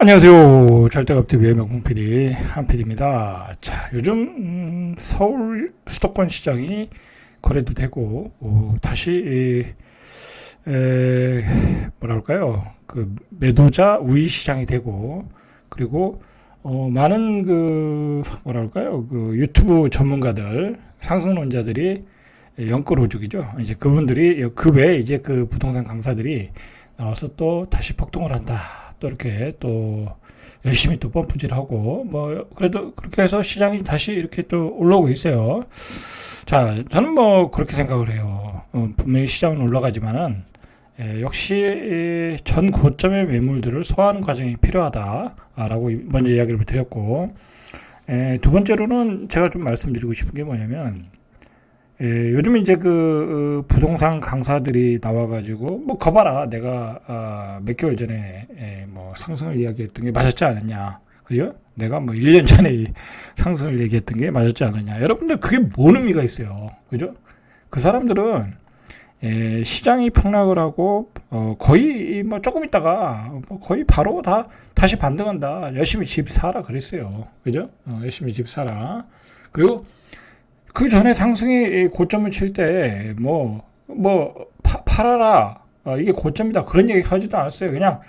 안녕하세요. 절대값TV의 명공 PD 한PD입니다. 자, 요즘 서울 수도권 시장이 거래도 되고 다시 뭐랄까요? 그 매도자 우위 시장이 되고, 그리고 많은 그 뭐랄까요? 그 유튜브 전문가들, 상승론자들이 연끌오죽이죠. 이제 그분들이 그 외에 이제 그 부동산 강사들이 나와서 또 다시 폭등을 한다. 또 이렇게 또 열심히 또 펌프질하고 뭐 그래도 그렇게 해서 시장이 다시 이렇게 또 올라오고 있어요. 자, 저는 뭐 그렇게 생각을 해요. 분명히 시장은 올라가지만은 역시 전 고점의 매물들을 소화하는 과정이 필요하다라고 먼저 이야기를 드렸고, 두 번째로는 제가 좀 말씀드리고 싶은 게 뭐냐면, 요즘 이제 부동산 강사들이 나와가지고 뭐 거봐라, 내가 몇 개월 전에 뭐 상승을 이야기했던 게 맞았지 않았냐, 그죠? 내가 뭐 1년 전에 이 상승을 얘기했던 게 맞았지 않았냐. 여러분들 그게 뭔 의미가 있어요, 그죠? 그 사람들은 시장이 폭락을 하고 거의 뭐 조금 있다가 거의 바로 다시 반등한다. 열심히 집 사라 그랬어요, 그죠? 열심히 집 사라. 그리고 그 전에 상승이 고점을 칠 때, 팔아라. 이게 고점이다. 그런 얘기 하지도 않았어요. 그냥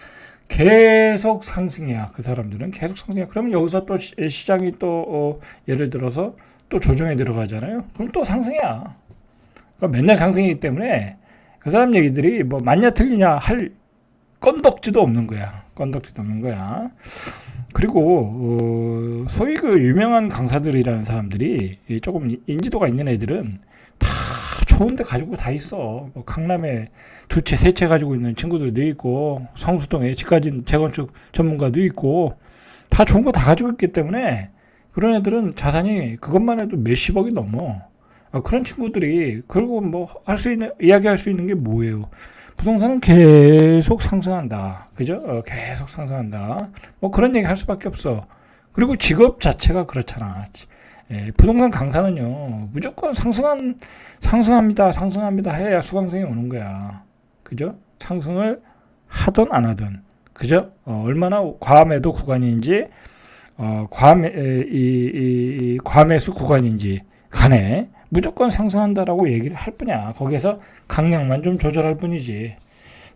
계속 상승이야. 그 사람들은 계속 상승이야. 그러면 여기서 또 시장이 또, 예를 들어서 또 조정에 들어가잖아요. 그럼 또 상승이야. 그러니까 맨날 상승이기 때문에 그 사람 얘기들이 뭐 맞냐 틀리냐 할 건덕지도 없는 거야. 건덕지도 없는 거야. 그리고 소위 그 유명한 강사들이라는 사람들이 조금 인지도가 있는 애들은 다 좋은데 가지고 다 있어. 뭐 강남에 2채, 3채 가지고 있는 친구들도 있고, 성수동에 집 가진 재건축 전문가도 있고, 다 좋은 거 다 가지고 있기 때문에 그런 애들은 자산이 그것만 해도 몇십억이 넘어. 그런 친구들이 그리고 뭐 할 수 있는, 이야기할 수 있는 게 뭐예요? 부동산은 계속 상승한다. 그죠? 계속 상승한다. 뭐 그런 얘기 할 수밖에 없어. 그리고 직업 자체가 그렇잖아. 부동산 강사는요, 무조건 상승합니다 해야 수강생이 오는 거야. 그죠? 상승을 하든 안 하든. 그죠? 얼마나 과매도 구간인지, 과매수 구간인지 간에 무조건 상승한다라고 얘기를 할 뿐이야. 거기에서 강약만 좀 조절할 뿐이지.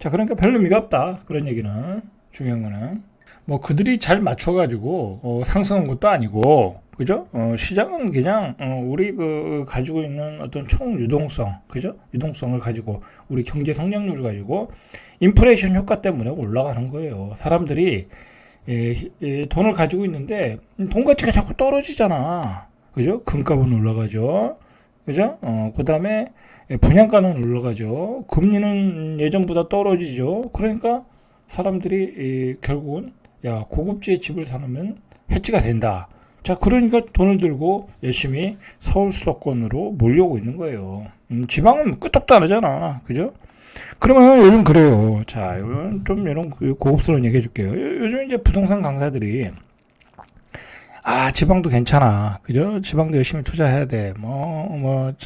자, 그러니까 별로 의미가 없다. 그런 얘기는. 중요한 거는 뭐 그들이 잘 맞춰가지고 상승한 것도 아니고, 그죠? 시장은 그냥 우리 가지고 있는 어떤 총 유동성, 그죠? 유동성을 가지고 우리 경제 성장률을 가지고 인플레이션 효과 때문에 올라가는 거예요. 사람들이 돈을 가지고 있는데 돈 가치가 자꾸 떨어지잖아. 그죠? 금값은 올라가죠. 그죠? 그 다음에 분양가는 올라가죠. 금리는 예전보다 떨어지죠. 그러니까 사람들이 결국은 야, 고급지의 집을 사놓으면 해지가 된다. 자, 그러니까 돈을 들고 열심히 서울 수도권으로 몰려오고 있는 거예요. 지방은 끄떡도 안 하잖아. 그죠? 그러면 요즘 그래요. 자, 이런 고급스러운 얘기 해줄게요. 요즘 이제 부동산 강사들이 지방도 괜찮아. 그죠? 지방도 열심히 투자해야 돼. 1,000만원,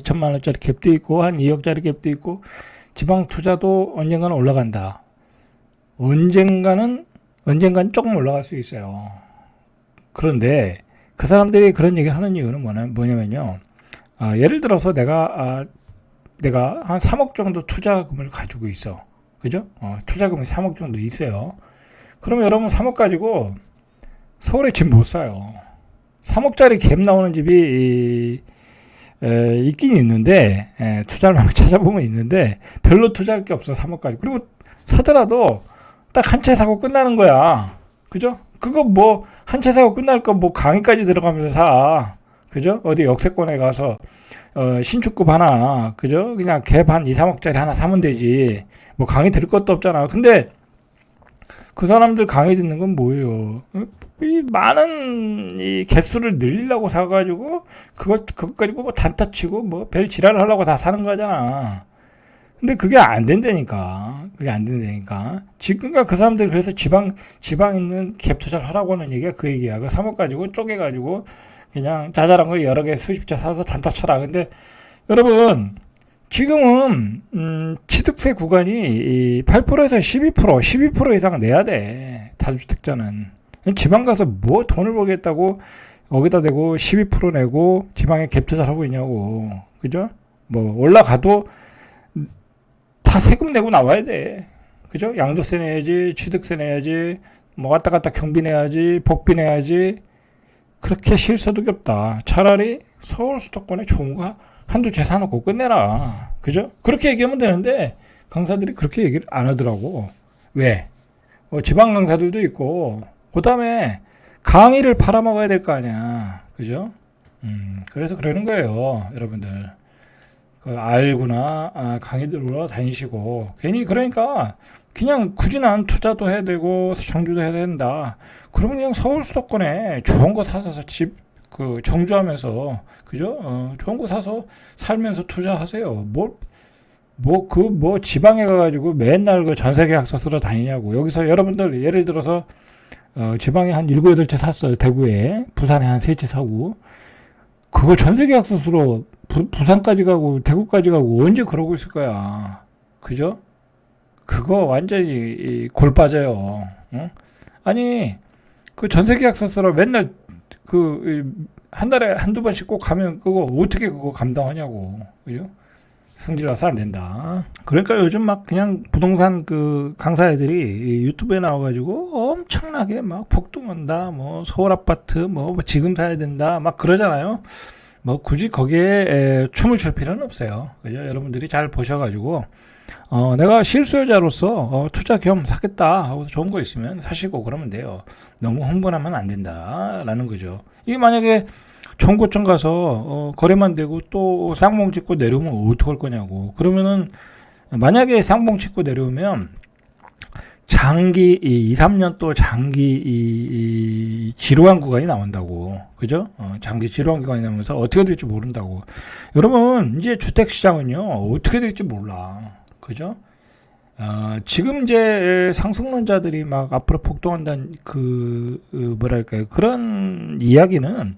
2,000만원짜리 갭도 있고, 한 2억짜리 갭도 있고, 지방 투자도 언젠가는 올라간다. 언젠가는 조금 올라갈 수 있어요. 그런데, 그 사람들이 그런 얘기를 하는 이유는 뭐냐면요. 예를 들어서 내가 한 3억 정도 투자금을 가지고 있어. 그죠? 투자금이 3억 정도 있어요. 그러면 여러분 3억 가지고, 서울에 집 못 사요. 3억짜리 갭 나오는 집이 있긴 있는데, 투자를 한번 찾아보면 있는데 별로 투자할 게 없어. 3억까지. 그리고 사더라도 딱 한 채 사고 끝나는 거야. 그죠? 그거 뭐 한 채 사고 끝날 거 뭐 강의까지 들어가면서 사. 그죠? 어디 역세권에 가서 신축급 하나, 그죠? 그냥 갭 한 2, 3억짜리 하나 사면 되지. 뭐 강의 들을 것도 없잖아. 근데 그 사람들 강의 듣는 건 뭐예요? 이 많은 이 개수를 늘리려고 사가지고 그것 가지고 뭐 단타 치고 뭐 별 지랄을 하려고 다 사는 거잖아. 근데 그게 안 된다니까. 그러니까 그 사람들 그래서 지방 있는 갭 투자를 하라고 하는 얘기가 그 얘기야. 그 3억 가지고 쪼개가지고 그냥 자잘한 거 여러 개 수십 채 사서 단타 쳐라. 근데 여러분, 지금은 취득세 구간이 이 8%에서 12% 이상 내야 돼. 다주택자는. 지방 가서 뭐 돈을 벌겠다고 여기다 대고 12% 내고 지방에 갭 투자를 하고 있냐고. 그죠? 뭐 올라가도 다 세금 내고 나와야 돼. 그죠? 양도세 내야지, 취득세 내야지, 뭐 왔다 갔다 경비 내야지, 복비 내야지. 그렇게 실소득이 없다. 차라리 서울 수도권에 좋은 거 한두 채 사놓고 끝내라. 그죠? 그렇게 얘기하면 되는데 강사들이 그렇게 얘기를 안 하더라고. 왜? 지방 강사들도 있고 그 다음에 강의를 팔아먹어야 될 거 아니야. 그죠? 그래서 그러는 거예요. 여러분들. 알구나 강의 들으러 다니시고 괜히 그러니까 그냥 굳이 난 투자도 해야 되고 정주도 해야 된다. 그러면 그냥 서울 수도권에 좋은 거 사서 집 정주하면서 그죠? 좋은 거 사서 살면서 투자하세요. 지방에 가가지고 맨날 그 전세 계약서 쓰러 다니냐고. 여기서 여러분들 예를 들어서 지방에 한 7, 8채 샀어요. 대구에. 부산에 한 3채 사고. 그거 전세 계약서 쓰러 부산까지 가고 대구까지 가고 언제 그러고 있을 거야. 그죠? 그거 완전히 골 빠져요. 응? 아니 그 전세 계약서 쓰러 맨날 한 달에 한두 번씩 꼭 가면 그거 어떻게 그거 감당하냐고. 그죠? 승질나서 안 된다. 그러니까 요즘 막 그냥 부동산 강사 애들이 유튜브에 나와가지고 엄청나게 막 폭등한다. 뭐 서울 아파트 뭐 지금 사야 된다. 막 그러잖아요. 뭐 굳이 거기에 춤을 출 필요는 없어요. 그죠? 여러분들이 잘 보셔가지고 내가 실수요자로서 투자 겸 사겠다 하고 좋은 거 있으면 사시고 그러면 돼요. 너무 흥분하면 안 된다라는 거죠. 이게 만약에 정고점 가서 거래만 되고 또 쌍봉 찍고 내려오면 어떡할 거냐고. 그러면은 만약에 쌍봉 찍고 내려오면 장기 2, 3년 또 장기 지루한 구간이 나온다고. 그죠? 장기 지루한 구간이 나오면서 어떻게 될지 모른다고. 여러분 이제 주택 시장은요 어떻게 될지 몰라. 그죠? 지금 이제 상승론자들이 막 앞으로 폭등한다는 뭐랄까요 그런 이야기는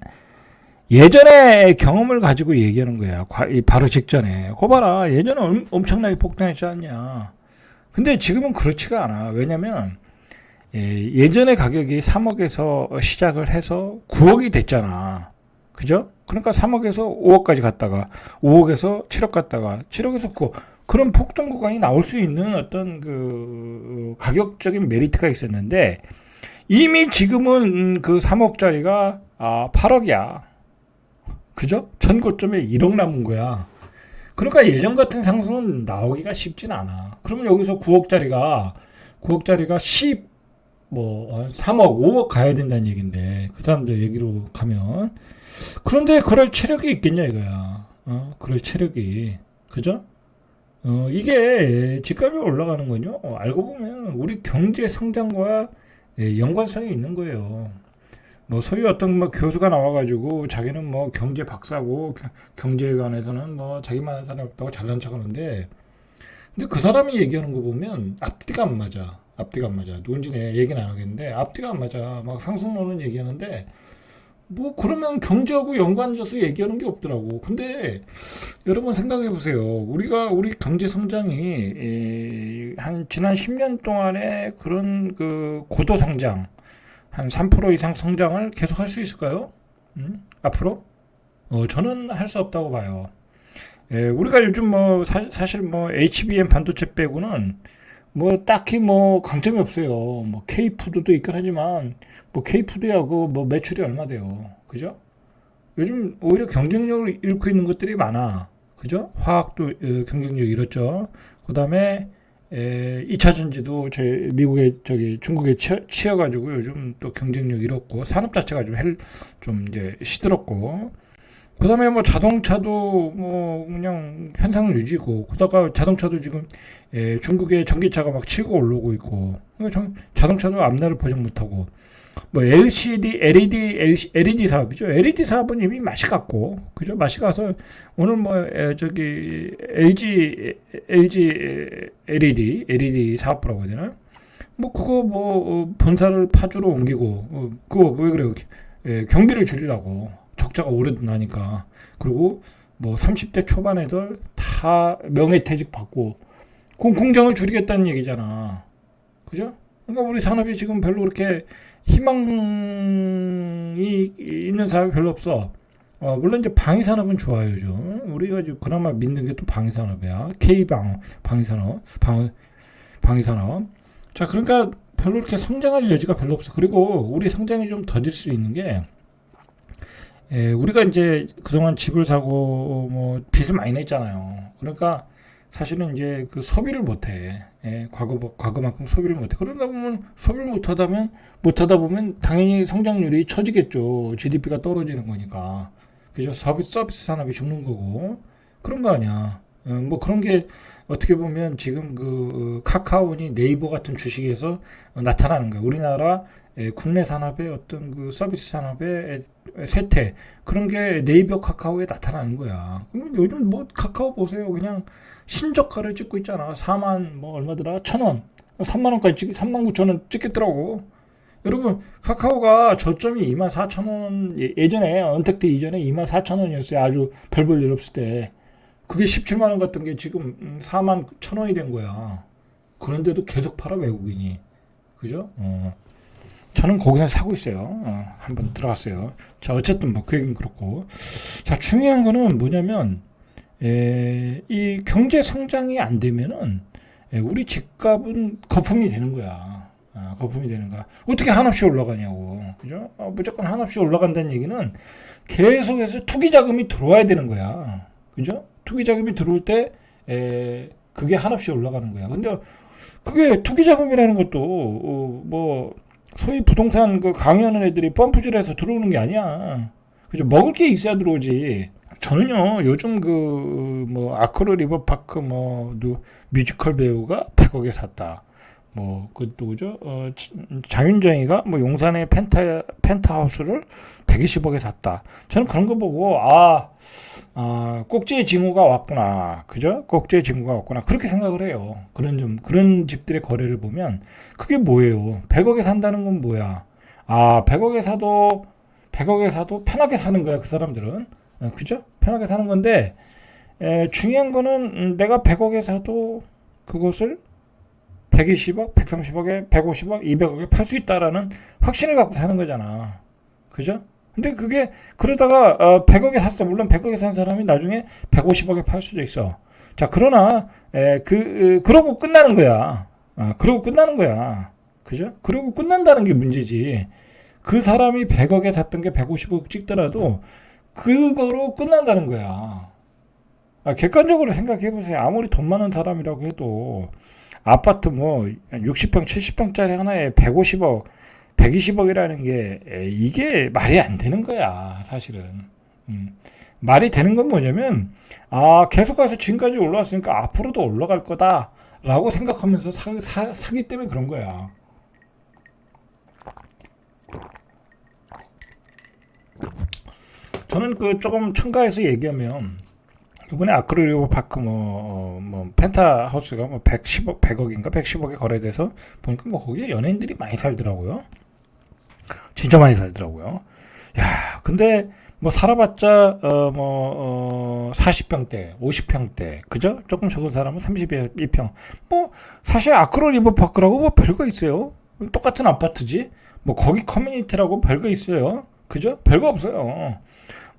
예전에 경험을 가지고 얘기하는 거야. 바로 직전에. 거 봐라. 예전에 엄청나게 폭등했지 않냐. 근데 지금은 그렇지가 않아. 왜냐면 예전에 가격이 3억에서 시작을 해서 9억이 됐잖아. 그죠? 그러니까 3억에서 5억까지 갔다가 5억에서 7억 갔다가 7억에서 9억. 그런 폭등 구간이 나올 수 있는 어떤 가격적인 메리트가 있었는데 이미 지금은 3억짜리가 8억이야. 그죠? 전 고점에 1억 남은 거야. 그러니까 예전 같은 상승은 나오기가 쉽진 않아. 그러면 여기서 9억짜리가 3억, 5억 가야 된다는 얘기인데, 그 사람들 얘기로 가면. 그런데 그럴 체력이 있겠냐, 이거야. 그럴 체력이. 그죠? 이게 집값이 올라가는 건요, 알고 보면 우리 경제 성장과 연관성이 있는 거예요. 뭐 소위 어떤 교수가 나와가지고 자기는 뭐 경제 박사고 경제에 관해서는 뭐 자기만 한 사람이 없다고 잘난 척하는데 근데 그 사람이 얘기하는 거 보면 앞뒤가 안 맞아. 누군지 내 얘기는 안 하겠는데 앞뒤가 안 맞아. 막 상승론은 얘기하는데 뭐 그러면 경제하고 연관져서 얘기하는 게 없더라고. 근데 여러분 생각해 보세요. 우리 경제 성장이 한 지난 10년 동안의 그런 고도 성장 한 3% 이상 성장을 계속 할 수 있을까요? 앞으로? 저는 할 수 없다고 봐요. 우리가 요즘 사실 HBM 반도체 빼고는 딱히 강점이 없어요. K푸드도 있긴 하지만, K푸드야, 매출이 얼마 돼요. 그죠? 요즘 오히려 경쟁력을 잃고 있는 것들이 많아. 그죠? 화학도 경쟁력 잃었죠. 그 다음에 2차 전지도 중국에 치여가지고 요즘 또 경쟁력 잃었고 산업 자체가 좀 이제 시들었고 그 다음에 자동차도 그냥 현상 유지고 그다가 자동차도 지금 중국의 전기차가 막 치고 올라오고 있고 자동차도 앞날을 보지 못하고 LCD, LED 사업이죠. LED 사업은 이미 맛이 갔고, 그죠? 맛이 가서, 오늘 LG LED 사업부라고 해야 되나? 본사를 파주로 옮기고, 그거 왜 그래요? 경비를 줄이라고. 적자가 오래 나니까. 그리고, 뭐 30대 초반 애들 다 명예퇴직 받고 공장을 줄이겠다는 얘기잖아. 그죠? 그러니까 우리 산업이 지금 별로 그렇게 희망이 있는 사업이 별로 없어. 물론 이제 방위산업은 좋아요, 요즘. 우리가 이제 그나마 믿는 게 또 방위산업이야. 방위산업. 자, 그러니까 별로 이렇게 성장할 여지가 별로 없어. 그리고 우리 성장이 좀 더딜 수 있는 게, 우리가 이제 그동안 집을 사고 뭐 빚을 많이 냈잖아요. 그러니까 사실은 이제 그 소비를 못해. 과거만큼 소비를 못해. 그러다 보면 소비를 못하다 보면 당연히 성장률이 처지겠죠. GDP가 떨어지는 거니까. 그죠? 서비스 산업이 죽는 거고. 그런 거 아니야. 뭐 그런 게 어떻게 보면 지금 그 카카오니 네이버 같은 주식에서 나타나는 거야. 우리나라 국내 산업의 어떤 그 서비스 산업의 쇠퇴 그런 게 네이버 카카오에 나타나는 거야. 요즘 뭐 카카오 보세요. 그냥 신저가를 찍고 있잖아. 4만 뭐 얼마더라? 1,000원. 3만 원까지 3만 9천 원 찍겠더라고. 여러분 카카오가 저점이 24,000원 예전에 언택트 이전에 24,000원이었어요. 아주 별 볼 일 없을 때. 그게 17만 원 같은 게 지금 4만 1,000원이 된 거야. 그런데도 계속 팔아 외국인이. 그죠? 저는 거기서 사고 있어요. 한번 들어갔어요. 자, 어쨌든 뭐 그 얘기는 그렇고. 자, 중요한 거는 뭐냐면 이 경제 성장이 안 되면은 우리 집값은 거품이 되는 거야. 거품이 되는 거야. 어떻게 한없이 올라가냐고. 그죠? 무조건 한없이 올라간다는 얘기는 계속해서 투기 자금이 들어와야 되는 거야. 그죠? 투기 자금이 들어올 때 그게 한없이 올라가는 거야. 근데 그게 투기 자금이라는 것도 뭐 소위 부동산 그 강의하는 애들이 펌프질해서 들어오는 게 아니야. 그죠? 먹을 게 있어야 들어오지. 저는요 요즘 그 뭐 아크로 리버파크 뭐 뮤지컬 배우가 100억에 샀다. 뭐 그것도 그죠? 장윤정이가 뭐 용산의 펜트하우스를 120억에 샀다. 저는 그런 거 보고 꼭지의 징후가 왔구나. 그죠? 꼭지의 징후가 왔구나. 그렇게 생각을 해요. 그런 집들의 거래를 보면 그게 뭐예요? 100억에 산다는 건 뭐야? 100억에 사도 편하게 사는 거야, 그 사람들은. 그죠? 편하게 사는 건데 중요한 거는 내가 100억에 사도 그것을 120억, 130억에, 150억, 200억에 팔 수 있다라는 확신을 갖고 사는 거잖아. 그죠? 근데 그게 그러다가 100억에 샀어. 물론 100억에 산 사람이 나중에 150억에 팔 수도 있어. 자, 그러나 그러고 끝나는 거야. 그러고 끝나는 거야. 그죠? 그러고 끝난다는 게 문제지. 그 사람이 100억에 샀던 게 150억 찍더라도 그거로 끝난다는 거야. 객관적으로 생각해 보세요. 아무리 돈 많은 사람이라고 해도 아파트 뭐 60평, 70평짜리 하나에 150억, 120억이라는 게 이게 말이 안 되는 거야, 사실은. 말이 되는 건 뭐냐면 계속해서 지금까지 올라왔으니까 앞으로도 올라갈 거다라고 생각하면서 사기 때문에 그런 거야. 저는 그 조금 첨가해서 얘기하면 이번에 아크릴리버 파크 뭐 펜트하우스가 뭐 100억인가 110억에 거래돼서 보니까 뭐 거기에 연예인들이 많이 살더라고요. 진짜 많이 살더라고요. 야, 근데 뭐 살아봤자 40평대, 50평대, 그죠? 조금 적은 사람은 32평. 뭐 사실 아크릴리버 파크라고 뭐 별거 있어요. 똑같은 아파트지. 뭐 거기 커뮤니티라고 별거 있어요. 그죠? 별거 없어요.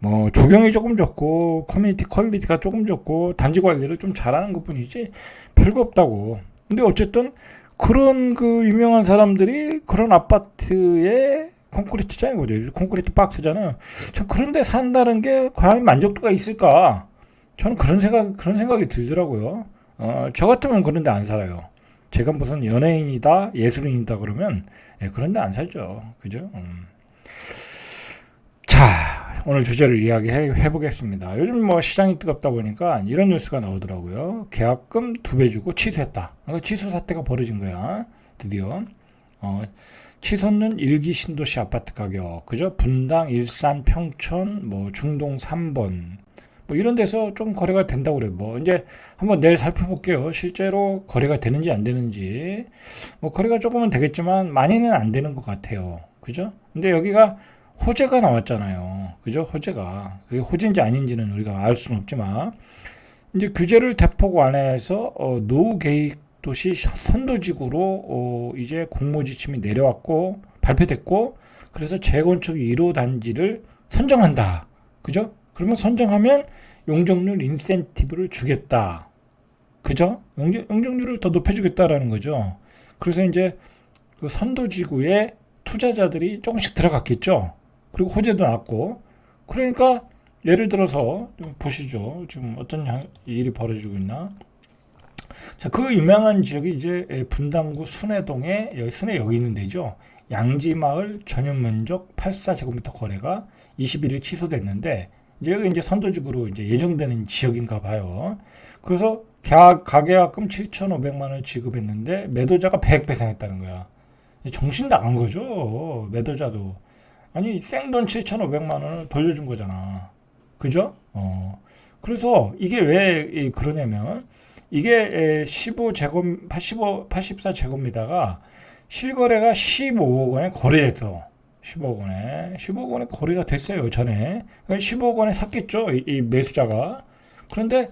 뭐 조경이 조금 적고 커뮤니티 퀄리티가 조금 적고 단지 관리를 좀 잘하는 것뿐이지 별거 없다고. 근데 어쨌든 그런 그 유명한 사람들이 그런 아파트에 콘크리트잖아요, 콘크리트 박스잖아. 전 그런데 산다는 게 과연 만족도가 있을까? 저는 그런 생각이 들더라고요. 저 같으면 그런데 안 살아요. 제가 무슨 연예인이다, 예술인이다 그러면 그런데 안 살죠, 그죠? 자, 오늘 주제를 이야기해 보겠습니다. 요즘 뭐 시장이 뜨겁다 보니까 이런 뉴스가 나오더라고요. 계약금 2배 주고 취소했다. 취소 사태가 벌어진 거야. 드디어. 치솟는 일기 신도시 아파트 가격. 그죠? 분당, 일산, 평촌, 뭐 중동 3번. 뭐 이런 데서 좀 거래가 된다고 그래요. 뭐 이제 한번 내일 살펴볼게요. 실제로 거래가 되는지 안 되는지. 뭐 거래가 조금은 되겠지만 많이는 안 되는 것 같아요. 그죠? 근데 여기가 호재가 나왔잖아요. 그죠? 호재가. 그게 호재인지 아닌지는 우리가 알 수는 없지만, 이제 규제를 대폭 완화해서, 노후 계획 도시 선도지구로, 이제 공모 지침이 내려왔고, 발표됐고, 그래서 재건축 1호 단지를 선정한다. 그죠? 그러면 선정하면 용적률 인센티브를 주겠다. 그죠? 용적률을 더 높여주겠다라는 거죠. 그래서 이제 그 선도지구에 투자자들이 조금씩 들어갔겠죠. 그리고 호재도 났고. 그러니까 예를 들어서 좀 보시죠. 지금 어떤 일이 벌어지고 있나. 자, 그 유명한 지역이 이제 분당구 순회동에 순회 여기 있는 데죠. 양지마을 전용 면적 84제곱미터 거래가 21일 취소됐는데 이제 여기 이제 선도지구로 이제 예정되는 지역인가 봐요. 그래서 가계약금 7,500만 원을 지급했는데 매도자가 100 배상했다는 거야. 정신 나간 거죠. 매도자도. 아니 생돈 7,500만 원을 돌려준 거잖아. 그죠? 그래서 이게 왜 그러냐면 이게 15제곱 84제곱미터가 실거래가 15억 원에 거래했어. 15억 원에 거래가 됐어요. 전에 15억 원에 샀겠죠. 이 매수자가. 그런데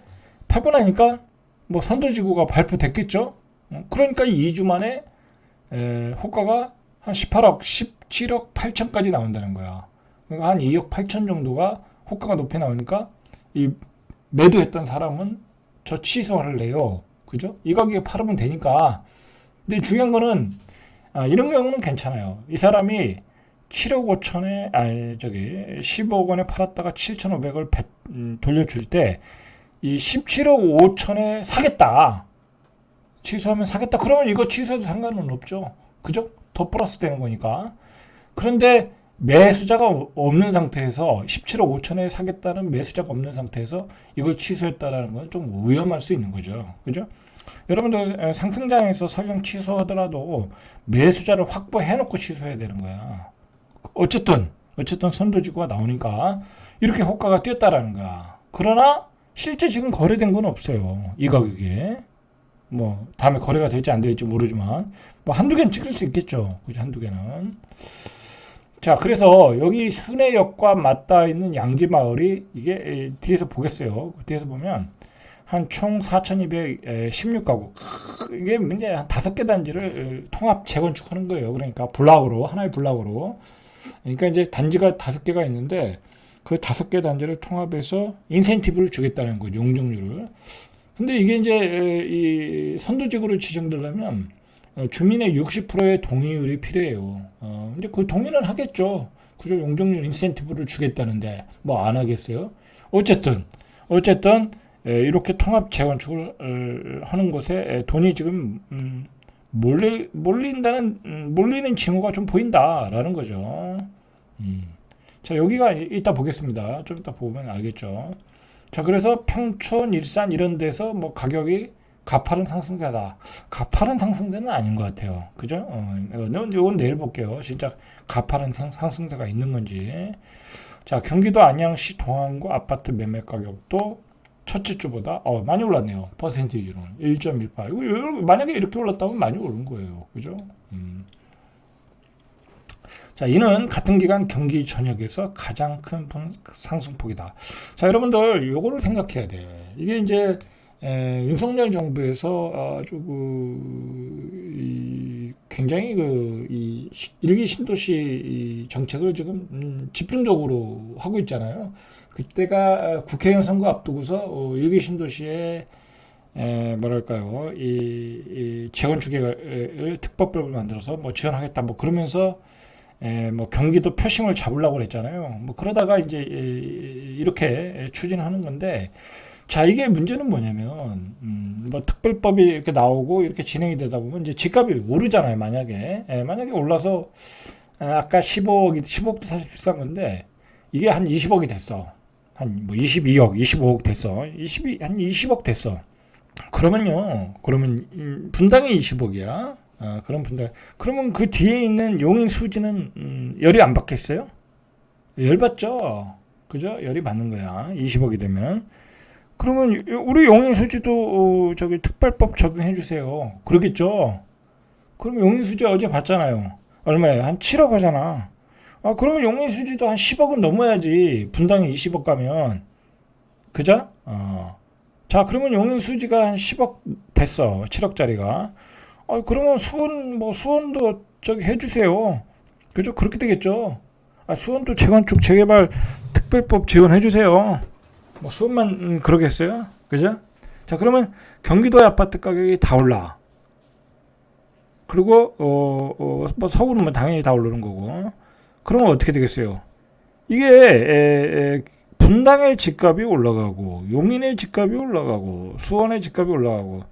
팔고 나니까 뭐 선도지구가 발표됐겠죠. 그러니까 2주 만에 호가가 한 18억, 17억 8천까지 나온다는 거야. 그러니까 한 2억 8천 정도가 호가가 높이 나오니까 이 매도했던 사람은 저 취소할래요. 그죠? 이 가격에 팔으면 되니까. 근데 중요한 거는 이런 경우는 괜찮아요. 이 사람이 7억 5천에 15억 원에 팔았다가 7,500을 돌려줄 때 이 17억 5천에 사겠다. 취소하면 사겠다. 그러면 이거 취소해도 상관은 없죠. 그죠? 더 플러스 되는 거니까. 그런데 매수자가 없는 상태에서 17억 5천에 사겠다는 매수자가 없는 상태에서 이걸 취소했다라는 건 좀 위험할 수 있는 거죠. 그죠? 여러분들 상승장에서 설령 취소하더라도 매수자를 확보해놓고 취소해야 되는 거야. 어쨌든 선도지구가 나오니까 이렇게 호가가 뛰었다라는 거야. 그러나 실제 지금 거래된 건 없어요. 이 가격에. 뭐 다음에 거래가 될지 안 될지 모르지만 뭐 한두 개는 찍을 수 있겠죠. 그죠? 한두 개는. 자, 그래서 여기 순회역과 맞닿아 있는 양지마을이 이게 뒤에서 보겠어요. 뒤에서 보면 한 총 4,216가구. 이게 이제 한 5개 단지를 통합 재건축하는 거예요. 그러니까 블락으로, 하나의 블락으로. 그러니까 이제 단지가 5개가 있는데 그 5개 단지를 통합해서 인센티브를 주겠다는 거죠. 용적률을. 근데 이게 이제 이 선도지구로 지정되려면 주민의 60%의 동의율이 필요해요. 근데 그 동의는 하겠죠. 그죠? 용적률 인센티브를 주겠다는데 뭐 안 하겠어요? 어쨌든 이렇게 통합 재건축을 하는 곳에 돈이 지금 몰리는 징후가 좀 보인다라는 거죠. 자, 여기가 이따 보겠습니다. 좀 이따 보면 알겠죠. 자, 그래서 평촌, 일산 이런 데서 뭐 가격이 가파른 상승세다. 가파른 상승세는 아닌 것 같아요. 그죠? 이건 내일 볼게요. 진짜 가파른 상승세가 있는 건지. 자, 경기도 안양시 동안구 아파트 매매 가격도 첫째 주보다 많이 올랐네요. 퍼센티지로는 1.18. 이거 만약에 이렇게 올랐다면 많이 오른 거예요. 그죠? 자, 이는 같은 기간 경기 전역에서 가장 큰 상승폭이다. 자, 여러분들 요거를 생각해야 돼. 이게 이제 윤석열 정부에서 아주 굉장히 이 일기 신도시 정책을 지금 집중적으로 하고 있잖아요. 그때가 국회의원 선거 앞두고서 일기 신도시에 뭐랄까요, 이 재건축을 특법법을 만들어서 뭐 지원하겠다 뭐 그러면서 뭐 경기도 표심을 잡으려고 그랬잖아요. 뭐 그러다가 이제 이렇게 추진하는 건데, 자, 이게 문제는 뭐냐면 뭐 특별법이 이렇게 나오고 이렇게 진행이 되다 보면 이제 집값이 오르잖아요. 만약에 올라서 아까 15억도 사실 비싼 건데 이게 한 20억이 됐어. 한 뭐 22억, 25억 됐어. 한 20억 됐어. 그러면 분당이 20억이야. 그러면 그 뒤에 있는 용인 수지는 열이 안 받겠어요? 열 받죠. 그죠? 열이 받는 거야. 20억이 되면. 그러면 우리 용인 수지도 저기 특별법 적용해 주세요. 그러겠죠. 그럼 용인 수지 어제 봤잖아요. 얼마예요? 한 7억 하잖아. 그러면 용인 수지도 한 10억은 넘어야지. 분당에 20억 가면. 그죠? 자, 그러면 용인 수지가 한 10억 됐어. 7억짜리가. 그러면 수원도 저기 해주세요. 그죠? 그렇게 되겠죠. 수원도 재건축 재개발 특별법 지원해주세요. 뭐 수원만 그러겠어요? 그죠? 자, 그러면 경기도의 아파트 가격이 다 올라. 그리고 뭐 서울은 뭐 당연히 다 오르는 거고. 그러면 어떻게 되겠어요? 이게 분당의 집값이 올라가고 용인의 집값이 올라가고 수원의 집값이 올라가고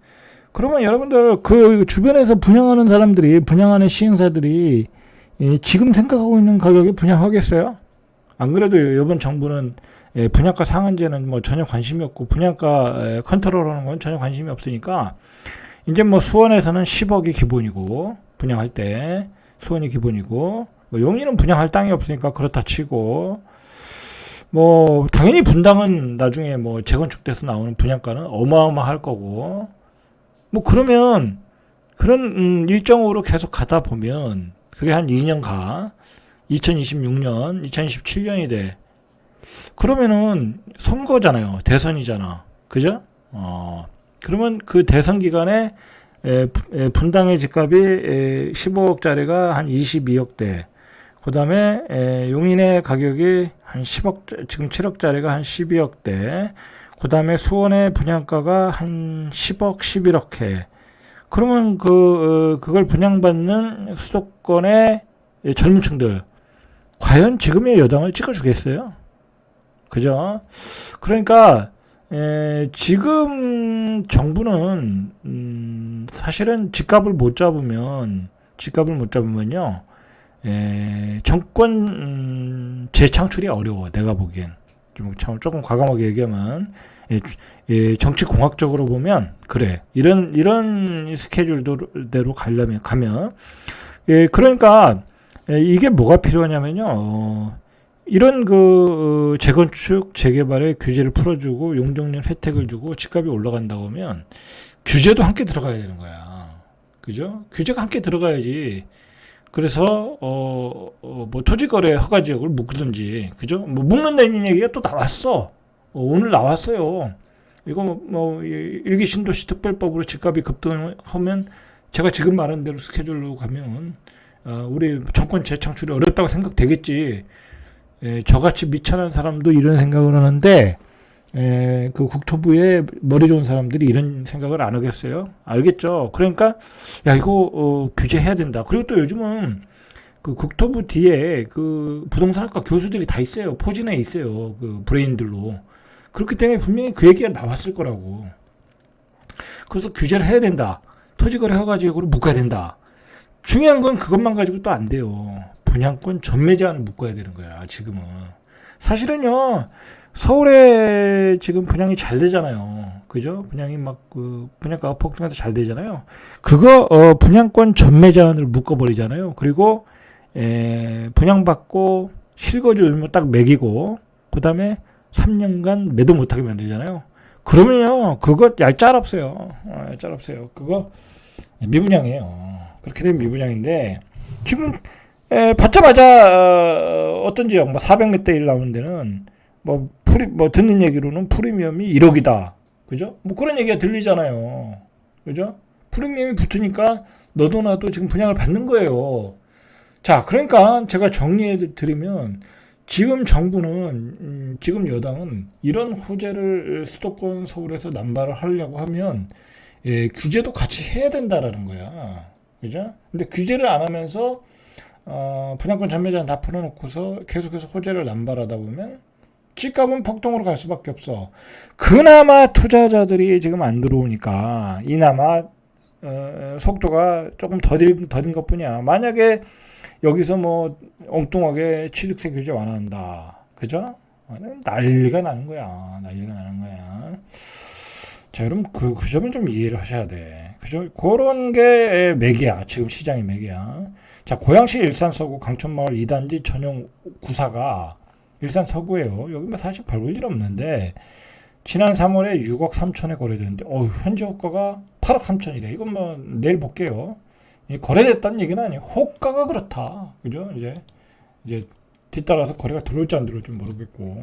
그러면 여러분들 그 주변에서 분양하는 사람들이 분양하는 시행사들이 지금 생각하고 있는 가격에 분양하겠어요? 안 그래도 이번 정부는 분양가 상한제는 뭐 전혀 관심이 없고 분양가 컨트롤하는 건 전혀 관심이 없으니까 이제 뭐 수원에서는 10억이 기본이고 분양할 때 수원이 기본이고 뭐 용인은 분양할 땅이 없으니까 그렇다 치고 뭐 당연히 분당은 나중에 뭐 재건축돼서 나오는 분양가는 어마어마할 거고 뭐 그러면 그런 일정으로 계속 가다 보면 그게 한 2년 가 2026년 2027년이 돼 그러면은 선거잖아요. 대선이잖아. 그죠? 그러면 그 대선 기간에 분당의 집값이 15억짜리가 한 22억대. 그 다음에 용인의 가격이 한 10억, 지금 7억짜리가 한 12억대. 그 다음에 수원의 분양가가 한 10억, 11억 해. 그러면 그걸 분양받는 수도권의 젊은 층들, 과연 지금의 여당을 찍어주겠어요? 그죠? 그러니까, 지금 정부는, 사실은 집값을 못 잡으면요, 정권 재창출이 어려워. 내가 보기엔 조금 과감하게 얘기하면 정치 공학적으로 보면 그래. 이런 스케줄대로 가면 그러니까 이게 뭐가 필요하냐면요. 이런 재건축 재개발의 규제를 풀어주고 용적률 혜택을 주고 집값이 올라간다고 하면 규제도 함께 들어가야 되는 거야. 그죠? 규제가 함께 들어가야지. 그래서 뭐 토지거래 허가 지역을 묶든지 그죠? 뭐 묶는다는 얘기가 또 나왔어. 오늘 나왔어요. 이거 뭐 일기 신도시 특별법으로 집값이 급등하면 제가 지금 말한 대로 스케줄로 가면 우리 정권 재창출이 어렵다고 생각되겠지. 저같이 미천한 사람도 이런 생각을 하는데 그 국토부에 머리 좋은 사람들이 이런 생각을 안 하겠어요? 알겠죠? 그러니까 야 이거 규제해야 된다. 그리고 또 요즘은 그 국토부 뒤에 그 부동산학과 교수들이 다 있어요. 포진해 있어요. 그 브레인들로. 그렇기 때문에 분명히 그 얘기가 나왔을 거라고. 그래서 규제를 해야 된다. 토지거래 허가지역으로 묶어야 된다. 중요한 건 그것만 가지고 또 안 돼요. 분양권 전매 제한을 묶어야 되는 거야. 지금은. 사실은요. 서울에 지금 분양이 잘 되잖아요. 그죠? 분양이 분양가가 폭등해서 잘 되잖아요. 그거, 분양권 전매 제한을 묶어버리잖아요. 그리고, 분양받고 실거주 의무 딱 매기고, 그 다음에 3년간 매도 못하게 만들잖아요. 그러면요, 그거 얄짤없어요. 얄짤없어요. 그거 미분양이에요. 그렇게 되면 미분양인데, 지금, 받자마자, 어떤 지역, 400몇 대 1 나오는 데는, 듣는 얘기로는 프리미엄이 1억이다. 그죠? 뭐 그런 얘기가 들리잖아요. 그죠? 프리미엄이 붙으니까 너도 나도 지금 분양을 받는 거예요. 자, 그러니까 제가 정리해 드리면 지금 정부는, 지금 여당은 이런 호재를 수도권 서울에서 남발을 하려고 하면, 규제도 같이 해야 된다라는 거야. 그죠? 근데 규제를 안 하면서, 분양권 전매 제한 다 풀어놓고서 계속해서 호재를 남발하다 보면 집값은 폭등으로 갈 수밖에 없어. 그나마 투자자들이 지금 안 들어오니까 이나마 속도가 조금 더딘 것뿐이야. 만약에 여기서 뭐 엉뚱하게 취득세 규제 완화한다, 그죠? 난리가 나는 거야. 난리가 나는 거야. 자, 여러분 그 점은 좀 이해를 하셔야 돼. 그죠? 그런 게 매개야. 지금 시장의 매개야. 자, 고양시 일산 서구 강촌마을 2단지 전용 구사가 일산 서구예요. 여기 뭐 사실 별 볼 일 없는데 지난 3월에 6억 3천에 거래됐는데 현재 호가가 8억 3천이래. 이건 뭐 내일 볼게요. 거래됐다는 얘기는 아니에요. 호가가 그렇다. 그죠? 이제 이제 뒤따라서 거래가 들어올지 안 들어올지 모르겠고.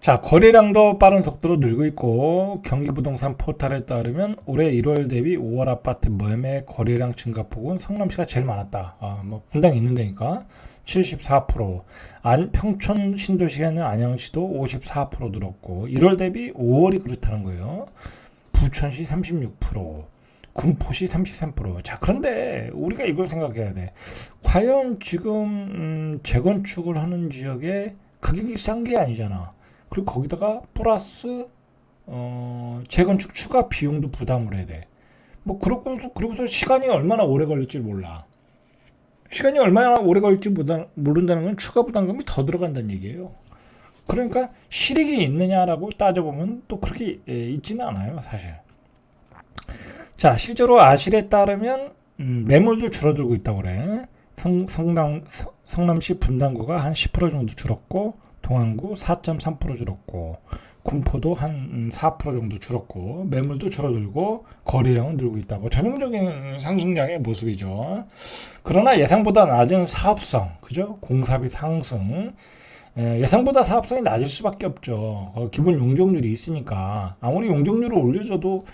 자, 거래량도 빠른 속도로 늘고 있고, 경기부동산 포털에 따르면 올해 1월 대비 5월 아파트 매매 거래량 증가폭은 성남시가 제일 많았다. 뭐 분당이 있는 데니까 74%, 평촌 신도시에는 안양시도 54% 늘었고, 1월 대비 5월이 그렇다는 거예요. 부천시 36%, 군포시 33%. 자, 그런데 우리가 이걸 생각해야 돼. 과연 지금 재건축을 하는 지역에 가격이 싼 게 아니잖아. 그리고 거기다가 플러스 재건축 추가 비용도 부담을 해야 돼. 뭐 그러고서 시간이 얼마나 오래 걸릴지 몰라. 시간이 얼마나 오래 걸릴지 모른다는 건 추가 부담금이 더 들어간다는 얘기예요. 그러니까 실익이 있느냐라고 따져보면 또 그렇게 있지는 않아요, 사실. 자, 실제로 아실에 따르면 매물도 줄어들고 있다고 그래. 성남시 분당구가 한 10% 정도 줄었고, 동안구 4.3% 줄었고, 군포도 한 4% 정도 줄었고, 매물도 줄어들고 거래량은 늘고 있다. 뭐 전형적인 상승장의 모습이죠. 그러나 예상보다 낮은 사업성, 그죠? 공사비 상승. 예상보다 사업성이 낮을 수밖에 없죠. 기본 용적률이 있으니까 아무리 용적률을 올려줘도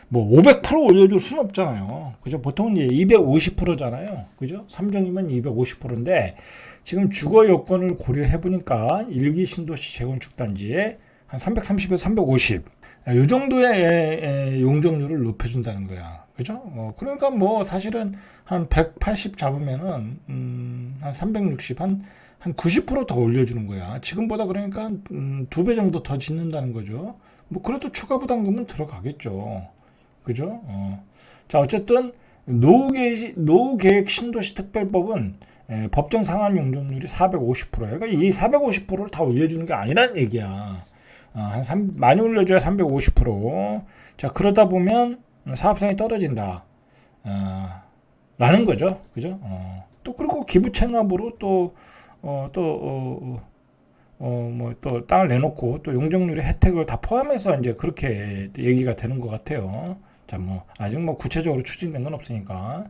뭐 500% 올려줄 수는 없잖아요. 그죠? 보통은 이제 250%잖아요. 그죠? 3종이면 250%인데 지금 주거 여건을 고려해 보니까 일기 신도시 재건축 단지에 한 330에서 350. 이 정도의 용적률을 높여준다는 거야. 그죠? 그러니까 뭐 사실은 한 180 잡으면은 한 360, 한 90%더 올려주는 거야. 지금보다 그러니까 한 2배 정도 더 짓는다는 거죠. 뭐 그래도 추가 부담금은 들어가겠죠. 그죠? 자, 어쨌든 노후계획 신도시 특별법은 법정 상한 용적률이 450%예요. 그러니까 이 450%를 다 올려주는 게 아니란 얘기야. 많이 올려줘야 350%. 자, 그러다 보면 사업성이 떨어진다. 라는 거죠. 그죠? 또 그리고 기부 체납으로 뭐 또 땅을 내놓고 또 용적률의 혜택을 다 포함해서 이제 그렇게 얘기가 되는 것 같아요. 자, 뭐 아직 뭐 구체적으로 추진된 건 없으니까.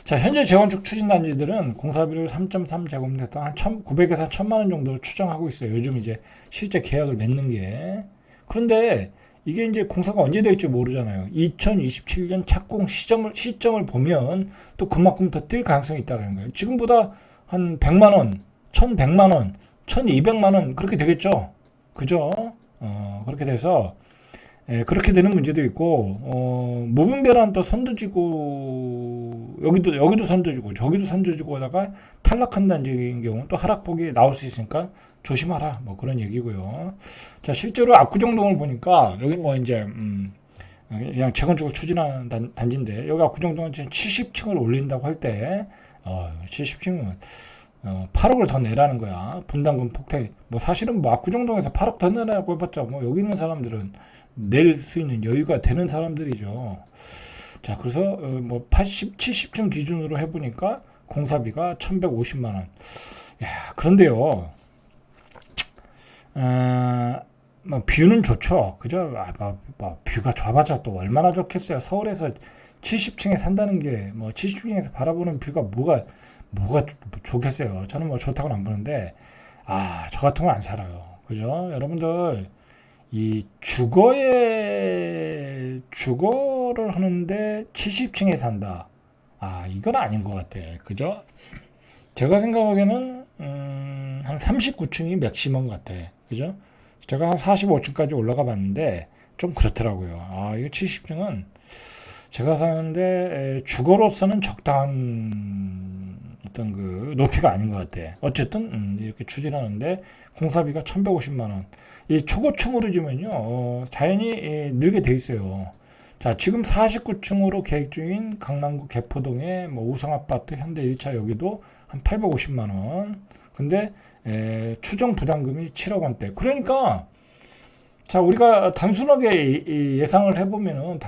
자, 현재 재건축 추진 단지들은 공사비를 3.3제곱미터 한 1,900에서 1,000만 원 정도 추정하고 있어요. 요즘 이제 실제 계약을 맺는 게. 그런데 이게 이제 공사가 언제 될지 모르잖아요. 2027년 착공 시점을 보면 또 그만큼 더 뛸 가능성이 있다는 거예요. 지금보다 한 100만 원, 1,100만 원, 1,200만 원 그렇게 되겠죠. 그죠? 그렇게 돼서 그렇게 되는 문제도 있고 무분별한 또 선도지구 여기도 선도지구 저기도 선도지구 하다가 탈락한다는 경우 또 하락폭이 나올 수 있으니까 조심하라 뭐 그런 얘기고요. 자, 실제로 압구정동을 보니까 여기 뭐 이제 그냥 재건축을 추진하는 단지인데 여기 압구정동은 지금 70층을 올린다고 할 때 70층은 8억을 더 내라는 거야. 분담금 폭탄. 뭐 사실은 뭐 압구정동에서 8억 더 내라고 해봤자 뭐 여기 있는 사람들은 낼 수 있는 여유가 되는 사람들이죠. 자, 그래서 뭐 70층 기준으로 해보니까 공사비가 1,150만 원. 야, 그런데요. 뭐 뷰는 좋죠. 그죠? 뷰가 좋아봤자 또 얼마나 좋겠어요. 서울에서 70층에 산다는 게 뭐 70층에서 바라보는 뷰가 뭐가 좋겠어요. 저는 뭐 좋다고는 안 보는데 저 같은 건 안 살아요. 그죠? 여러분들 이 주거를 하는데 70층에 산다. 이건 아닌 것 같아. 그죠? 제가 생각하기에는 한 39층이 맥시멈 같아. 그죠? 제가 한 45층까지 올라가 봤는데 좀 그렇더라고요. 이거 70층은 제가 사는데 주거로서는 적당한 어떤 그 높이가 아닌 것 같아. 어쨌든 이렇게 추진하는데 공사비가 1,150만 원. 이 초고층으로 지면요 자연히 늘게 돼 있어요. 자, 지금 49층으로 계획 중인 강남구 개포동의 뭐 우성아파트 현대 1차 여기도 한 850만 원. 근데 추정 부담금이 7억 원대. 그러니까 자, 우리가 단순하게 예상을 해보면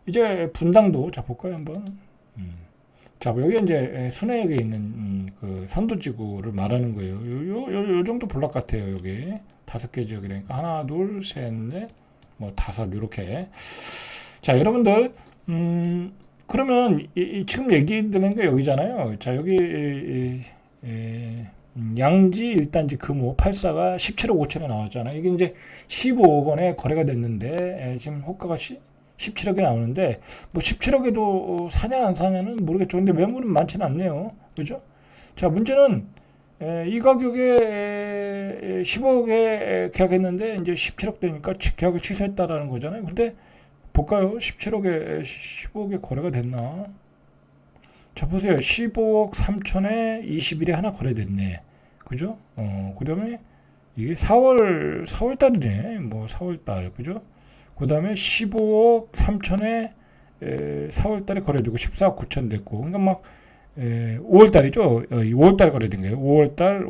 이제 분당도 자 볼까요 한번. 자, 여기 이제 순회역에 있는 그 선도지구를 말하는 거예요. 요 정도 블록 같아요. 여기 5개 지역이니까 하나, 둘, 셋, 넷, 뭐 5 이렇게. 자, 여러분들 그러면 지금 얘기 드는 게 여기잖아요. 자, 여기 양지 1단지 금호 84가 17억 5천에 나왔잖아요. 이게 이제 15억 원에 거래가 됐는데 지금 호가가 17억에 나오는데 뭐 17억에도 사냐 안 사냐는 모르겠죠. 근데 매물은 많지는 않네요. 그죠? 자, 문제는 이 가격에 15억에 계약했는데 이제 17억 되니까 계약을 취소했다라는 거잖아요. 근데 볼까요? 17억에 15억에 거래가 됐나? 자, 보세요. 15억 3천에 20일에 하나 거래됐네. 그죠? 그 다음에 이게 4월 달이네. 뭐 4월 달. 그죠? 그 다음에 15억 3천에 4월 달에 거래되고 14억 9천 됐고. 그러니까 막 5월 달이죠. 5월 달 거래된 거예요. 5월 달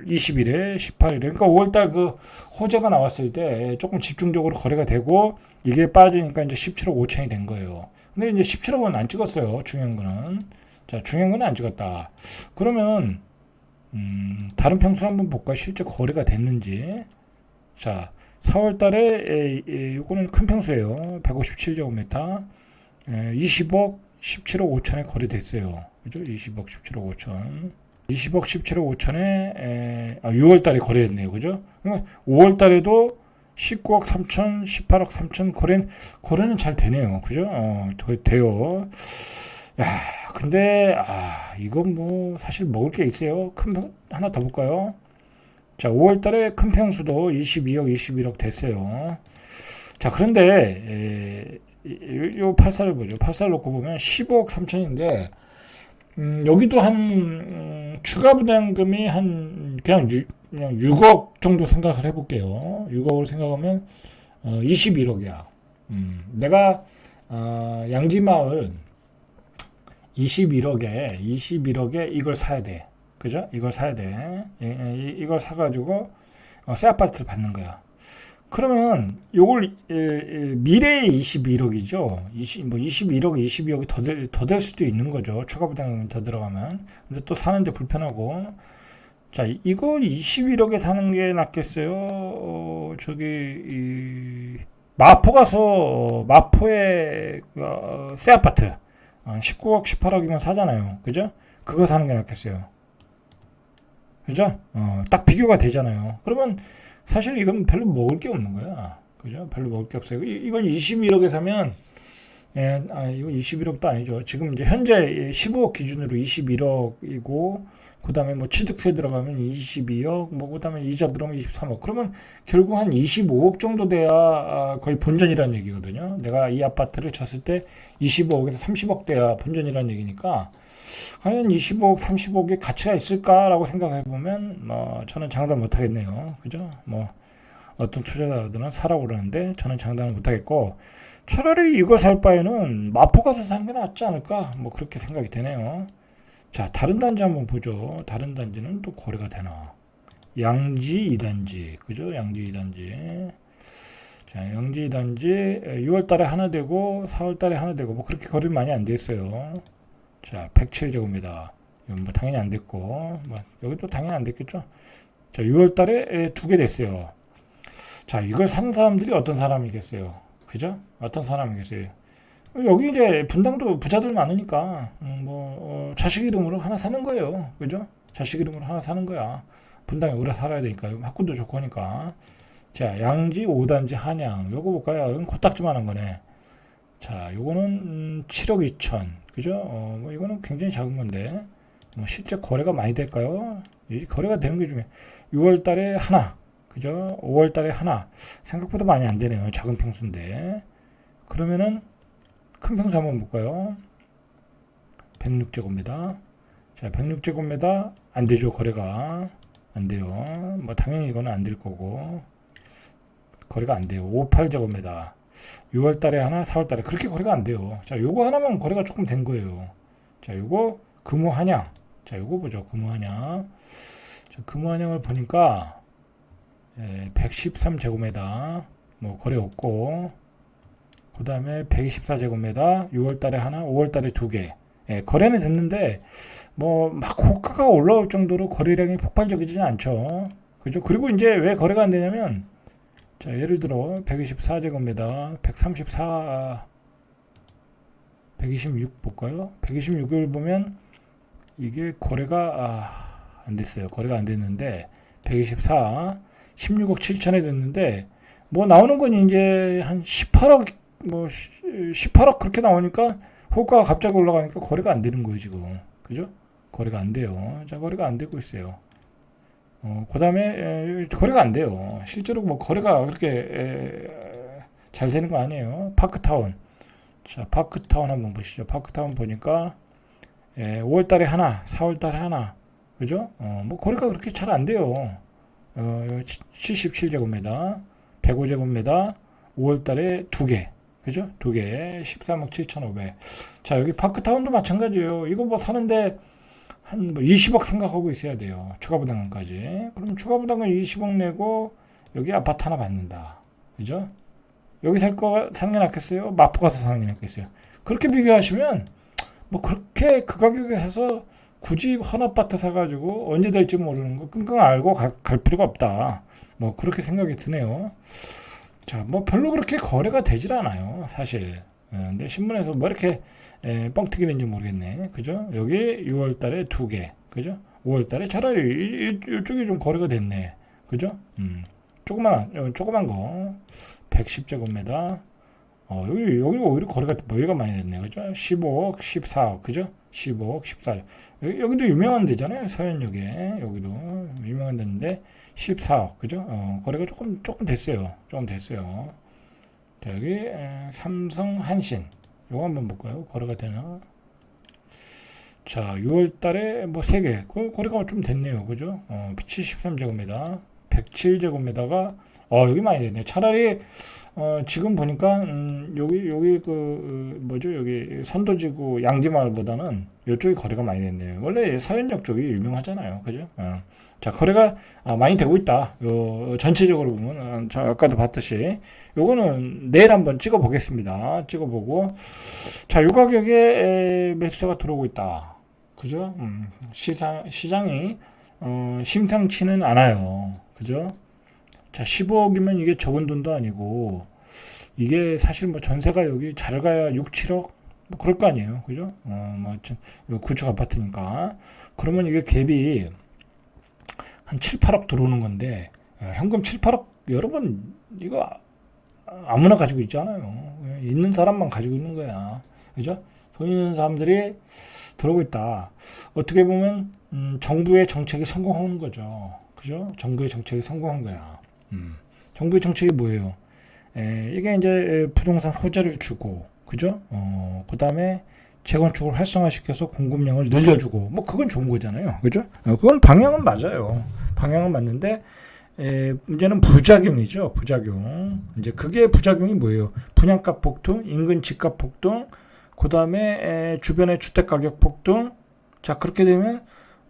20일에 18일에. 그러니까 5월 달 그 호재가 나왔을 때 조금 집중적으로 거래가 되고 이게 빠지니까 이제 17억 5천이 된 거예요. 근데 이제 17억은 안 찍었어요. 중요한 거는. 자, 중요한 건 안 찍었다. 그러면 다른 평수 한번 볼까요? 실제 거래가 됐는지. 자, 4월 달에 이거는 큰 평수예요. 157제곱미터. 20억 17억 5천에 거래됐어요. 그죠? 20억 17억 5천. 20억 17억 5천에 6월 달에 거래됐네요. 그죠? 그러니까 5월 달에도 19억 3천, 18억 3천 거래는 잘 되네요. 그죠? 돼요. 야, 근데 이건 뭐 사실 먹을 게 있어요. 하나 더 볼까요? 자, 5월 달에 큰 평수도 22억, 21억 됐어요. 자, 그런데 요 84를 보죠. 84를 놓고 보면 15억 3천인데 여기도 한 추가 부담금이 한 그냥 6억 정도 생각을 해볼게요. 6억을 생각하면 21억이야. 내가 양지마을 21억에 이걸 사야 돼. 그죠? 이걸 사야 돼. 이걸 사가지고 새 아파트를 받는 거야. 그러면 요걸 미래의 21억이죠. 21억, 22억이 더 될 수도 있는 거죠. 추가 부담금이 더 들어가면. 근데 또 사는데 불편하고. 자, 이거 21억에 사는 게 낫겠어요? 마포 가서 마포에 새 아파트 19억, 18억이면 사잖아요. 그죠? 그거 사는 게 낫겠어요. 그죠? 딱 비교가 되잖아요. 그러면 사실 이건 별로 먹을 게 없는 거야. 그죠? 별로 먹을 게 없어요. 이건 21억에 사면, 이거 21억도 아니죠. 지금 이제 현재 15억 기준으로 21억이고, 그 다음에 뭐 취득세 들어가면 22억, 뭐 그 다음에 이자 들어가면 23억. 그러면 결국 한 25억 정도 돼야 거의 본전이라는 얘기거든요. 내가 이 아파트를 쳤을 때 25억에서 30억 돼야 본전이라는 얘기니까, 과연 25억, 30억의 가치가 있을까라고 생각해 보면 저는 장담 못 하겠네요. 그죠? 뭐 어떤 투자자들은 사라고 그러는데 저는 장담을 못 하겠고 차라리 이거 살 바에는 마포 가서 사는 게 낫지 않을까? 뭐 그렇게 생각이 되네요. 자, 다른 단지 한번 보죠. 다른 단지는 또 거래가 되나? 양지 2단지. 그죠? 양지 2단지. 자, 양지 2단지 6월 달에 하나 되고 4월 달에 하나 되고 뭐 그렇게 거래는 많이 안 됐어요. 자, 107제곱미터. 이건 뭐 당연히 안 됐고, 뭐 여기도 당연히 안 됐겠죠. 자, 6월 달에 두 개 됐어요. 자, 이걸 사는 사람들이 어떤 사람이겠어요? 그죠? 어떤 사람이겠어요? 여기 이제 분당도 부자들 많으니까, 자식 이름으로 하나 사는 거예요. 그죠? 자식 이름으로 하나 사는 거야. 분당에 오래 살아야 되니까요. 학군도 좋고 하니까. 자, 양지 5단지 한양. 요거 볼까요? 이건 코딱지만한 거네. 자, 요거는 7억 2천. 그죠? 뭐 이거는 굉장히 작은 건데. 뭐 실제 거래가 많이 될까요? 이 거래가 되는 게 중요해. 6월 달에 하나. 그죠? 5월 달에 하나. 생각보다 많이 안 되네요. 작은 평수인데. 그러면은 큰 평수 한번 볼까요? 106제곱미터. 자, 106제곱미터 안 되죠. 거래가 안 돼요. 뭐 당연히 이거는 안 될 거고. 거래가 안 돼요. 58제곱미터. 6월 달에 하나, 4월 달에 그렇게 거래가 안 돼요. 자, 요거 하나만 거래가 조금 된 거예요. 자, 요거 금호 한양. 자, 요거 보죠. 금호 한양. 자, 금호 한양을 보니까 113제곱미터 뭐 거래 없고, 그 다음에 124제곱미터 6월 달에 하나, 5월 달에 두 개. 거래는 됐는데 뭐 막 호가가 올라올 정도로 거래량이 폭발적이지는 않죠. 그죠? 그리고 이제 왜 거래가 안 되냐면, 자, 예를 들어 124제곱미터 126 볼까요? 126을 보면 이게 거래가 안 됐어요. 거래가 안 됐는데 124, 16억 7천에 됐는데 뭐 나오는 건 이제 한 18억 뭐 18억 그렇게 나오니까 호가가 갑자기 올라가니까 거래가 안 되는 거예요 지금. 그죠? 거래가 안 돼요. 자, 거래가 안 되고 있어요. 그다음에 거래가 안 돼요. 실제로 뭐 거래가 그렇게 잘 되는 거 아니에요. 파크타운. 자, 파크타운 한번 보시죠. 파크타운 보니까 5월 달에 하나, 4월 달에 하나. 그죠? 뭐 거래가 그렇게 잘 안 돼요. 77제곱미터, 105제곱미터, 5월 달에 두 개. 그죠? 두 개, 13억 7,500. 자, 여기 파크타운도 마찬가지예요. 이거 뭐 사는데 한 뭐 20억 생각하고 있어야 돼요. 추가 부담금까지. 그럼 추가 부담금 20억 내고 여기 아파트 하나 받는다. 그죠? 여기 사는 게 낫겠어요? 마포 가서 사는 게 낫겠어요? 그렇게 비교하시면 뭐 그렇게 그 가격에 사서 굳이 헌아파트 사가지고 언제 될지 모르는 거 끙끙 앓고 갈 필요가 없다. 뭐 그렇게 생각이 드네요. 자, 뭐 별로 그렇게 거래가 되질 않아요, 사실. 근데 신문에서 뭐 이렇게 뻥튀기는지 모르겠네. 그죠? 여기 6월 달에 두 개. 그죠? 5월 달에 차라리 이쪽이 좀 거래가 됐네. 그죠? 조그만 거. 110제곱미터. 여기 오히려 거래가 여기가 많이 됐네. 그죠? 15억, 14억. 그죠? 15억, 14억. 여기도 유명한 데잖아요. 서현역에. 여기도 유명한 데인데 14억. 그죠? 거래가 조금 됐어요. 조금 됐어요. 자, 여기 삼성 한신. 요거 한번 볼까요? 거래가 되나? 자, 6월 달에 뭐 3개. 거래가 좀 됐네요. 그죠? 73제곱미터. 107제곱미터가 여기 많이 됐네. 차라리 지금 보니까 여기 뭐죠? 여기 선도지구 양지마을보다는 이쪽이 거래가 많이 됐네요. 원래 서현역 쪽이 유명하잖아요. 그죠? 자, 거래가 많이 되고 있다. 전체적으로 보면 저 아까도 봤듯이 요거는 내일 한번 찍어 보겠습니다. 찍어보고 자, 요 가격에 매수세가 들어오고 있다. 그죠? 시장이 심상치는 않아요. 그죠? 자, 15억이면 이게 적은 돈도 아니고 이게 사실 뭐 전세가 여기 잘 가야 6, 7억 뭐 그럴 거 아니에요. 그죠? 뭐 구축 아파트니까. 그러면 이게 갭이 한 7, 8억 들어오는 건데 현금 7, 8억 여러분 이거 아무나 가지고 있잖아요. 있는 사람만 가지고 있는 거야. 그죠? 돈 있는 사람들이 들어오고 있다. 어떻게 보면 정부의 정책이 성공하는 거죠. 그죠? 정부의 정책이 성공한 거야. 정부의 정책이 뭐예요? 이게 이제 부동산 호재를 주고, 그죠? 그 다음에 재건축을 활성화시켜서 공급량을 늘려주고, 뭐 그건 좋은 거잖아요. 그죠? 그건 방향은 맞아요. 방향은 맞는데, 문제는 부작용이죠. 부작용. 이제 그게 부작용이 뭐예요? 분양가 폭등, 인근 집값 폭등, 그 다음에 주변의 주택가격 폭등. 자, 그렇게 되면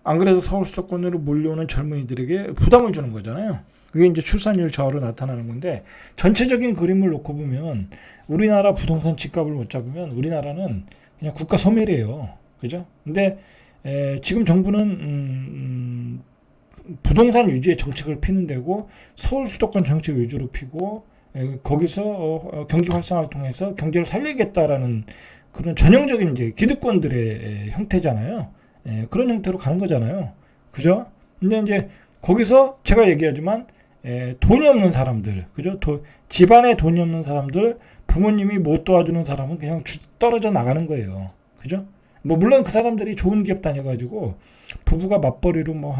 안 그래도 서울 수도권으로 몰려오는 젊은이들에게 부담을 주는 거잖아요. 그게 이제 출산율 저하로 나타나는 건데 전체적인 그림을 놓고 보면 우리나라 부동산 집값을 못 잡으면 우리나라는 그냥 국가 소멸이에요. 그죠? 근데 지금 정부는 부동산 유지의 정책을 피는 데고 서울 수도권 정책 위주로 피고 거기서 경기 활성화를 통해서 경제를 살리겠다라는 그런 전형적인 이제 기득권들의 형태잖아요. 그런 형태로 가는 거잖아요. 그죠? 근데 이제 거기서 제가 얘기하지만 돈이 없는 사람들, 그죠? 집안에 돈이 없는 사람들, 부모님이 못 도와주는 사람은 그냥 떨어져 나가는 거예요. 그죠? 뭐 물론 그 사람들이 좋은 기업 다녀가지고 부부가 맞벌이로 뭐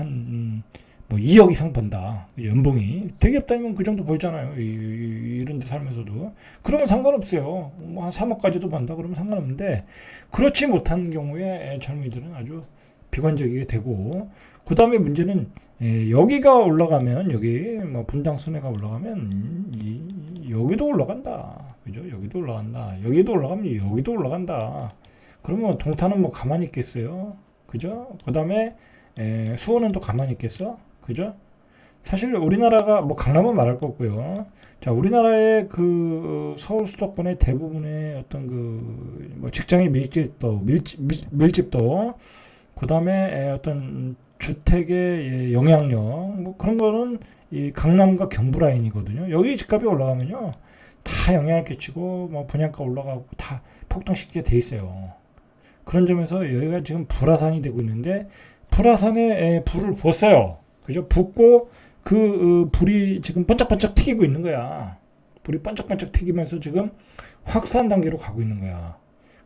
2억 이상 번다. 연봉이 대기업 다니면 그 정도 벌잖아요. 이런 데 살면서도. 그러면 상관없어요. 뭐 한 3억까지도 번다 그러면 상관없는데 그렇지 못한 경우에 젊은이들은 아주 비관적이게 되고 그 다음에 문제는 여기가 올라가면 여기 뭐 분당 순회가 올라가면 여기도 올라간다. 그죠? 여기도 올라간다. 여기도 올라가면 여기도 올라간다. 그러면 동탄은 뭐 가만히 있겠어요? 그죠? 그 다음에 수원은 또 가만히 있겠어? 그죠? 사실 우리나라가 뭐 강남은 말할 거 없고요. 자, 우리나라의 그 서울 수도권의 대부분의 어떤 그 뭐 직장의 밀집도 그 다음에 어떤 주택의 영향력 뭐 그런 거는 이 강남과 경부 라인이거든요. 여기 집값이 올라가면요 다 영향을 끼치고 뭐 분양가 올라가고 다 폭등시키게 돼 있어요. 그런 점에서 여기가 지금 불화산이 되고 있는데 불화산에 불을 뒀어요. 그죠? 붓고 그 불이 지금 번쩍번쩍 튀기고 있는 거야. 불이 번쩍번쩍 튀기면서 지금 확산 단계로 가고 있는 거야.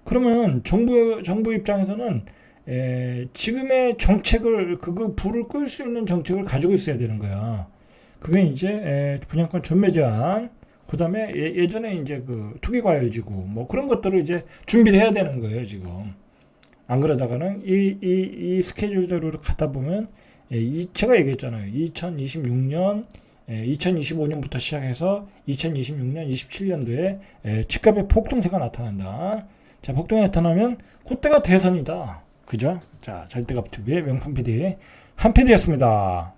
그러면 정부 입장에서는 지금의 정책을 그 불을 끌 수 있는 정책을 가지고 있어야 되는 거야. 그게 이제 분양권 전매 제한, 그다음에 예전에 이제 그 투기 과열지구 뭐 그런 것들을 이제 준비를 해야 되는 거예요 지금. 안 그러다가는 이 스케줄대로 가다 보면 제가 얘기했잖아요. 2026년 2025년부터 시작해서 2026년 27년도에 집값의 폭등세가 나타난다. 자, 폭등이 나타나면 그때가 대선이다. 그죠? 자, 절대값TV의 명품 PD 한 PD였습니다.